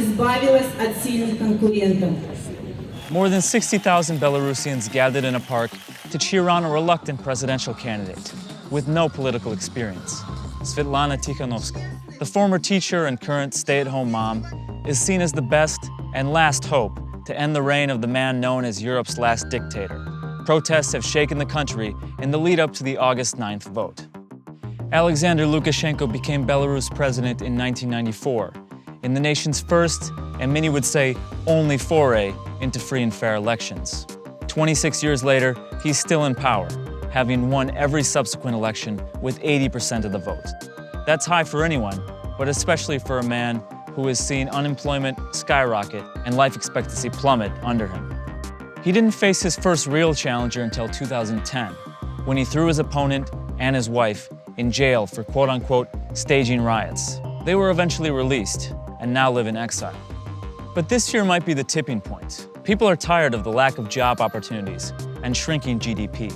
избавилась от сильных конкурентов. More than 60,000 Belarusians gathered in a park to cheer on a reluctant presidential candidate with no political experience, Svetlana Tikhanovskaya. The former teacher and current stay-at-home mom is seen as the best and last hope to end the reign of the man known as Europe's last dictator. Protests have shaken the country in the lead-up to the August 9th vote. Alexander Lukashenko became Belarus president in 1994, in the nation's first, and many would say only foray, into free and fair elections. 26 years later, he's still in power, having won every subsequent election with 80% of the vote. That's high for anyone, but especially for a man who has seen unemployment skyrocket and life expectancy plummet under him. He didn't face his first real challenger until 2010, when he threw his opponent and his wife in jail for quote-unquote staging riots. They were eventually released and now live in exile. But this year might be the tipping point. People are tired of the lack of job opportunities and shrinking GDP.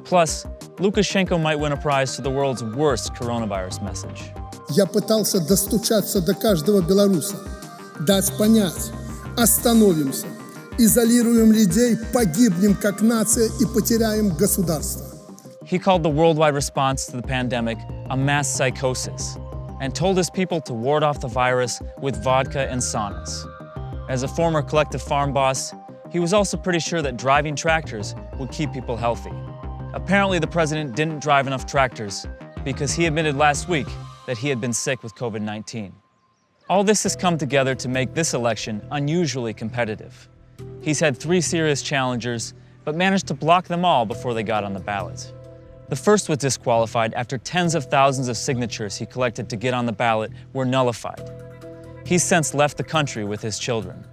Plus, Lukashenko might win a prize to the world's worst coronavirus message. Я пытался достучаться до каждого белоруса, дать понять, остановимся, изолируем людей, погибнем как нация и потеряем государство. He called the worldwide response to the pandemic a mass psychosis and told his people to ward off the virus with vodka and saunas. As a former collective farm boss, he was also pretty sure that driving tractors would keep people healthy. Apparently, the president didn't drive enough tractors because he admitted last week that he had been sick with COVID-19. All this has come together to make this election unusually competitive. He's had 3 serious challengers, but managed to block them all before they got on the ballot. The first was disqualified after tens of thousands of signatures he collected to get on the ballot were nullified. He's since left the country with his children.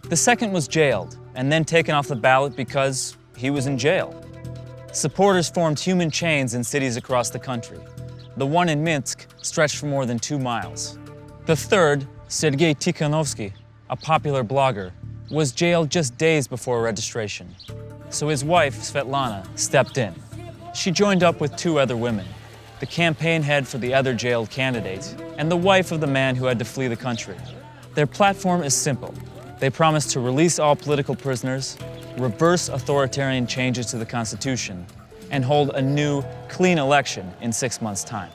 The second was jailed and then taken off the ballot because he was in jail. Supporters formed human chains in cities across the country. The one in Minsk stretched for more than 2 miles. The third, Sergei Tikhanovsky, a popular blogger, was jailed just days before registration. So his wife, Svetlana, stepped in. She joined up with 2 other women, the campaign head for the other jailed candidate and the wife of the man who had to flee the country. Their platform is simple. They promise to release all political prisoners, reverse authoritarian changes to the Constitution, and hold a new, clean election in 6 months' time.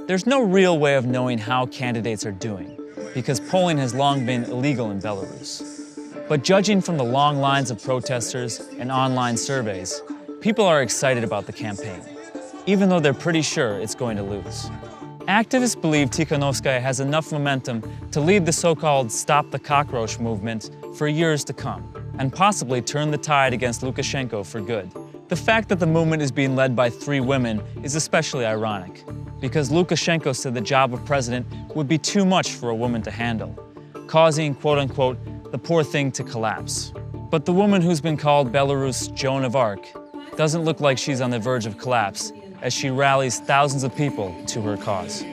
There's no real way of knowing how candidates are doing, because polling has long been illegal in Belarus. But judging from the long lines of protesters and online surveys, people are excited about the campaign, even though they're pretty sure it's going to lose. Activists believe Tikhanovskaya has enough momentum to lead the so-called Stop the Cockroach movement for years to come, and possibly turn the tide against Lukashenko for good. The fact that the movement is being led by 3 women is especially ironic, because Lukashenko said the job of president would be too much for a woman to handle, causing, quote-unquote, the poor thing to collapse. But the woman who's been called Belarus' Joan of Arc doesn't look like she's on the verge of collapse as she rallies thousands of people to her cause.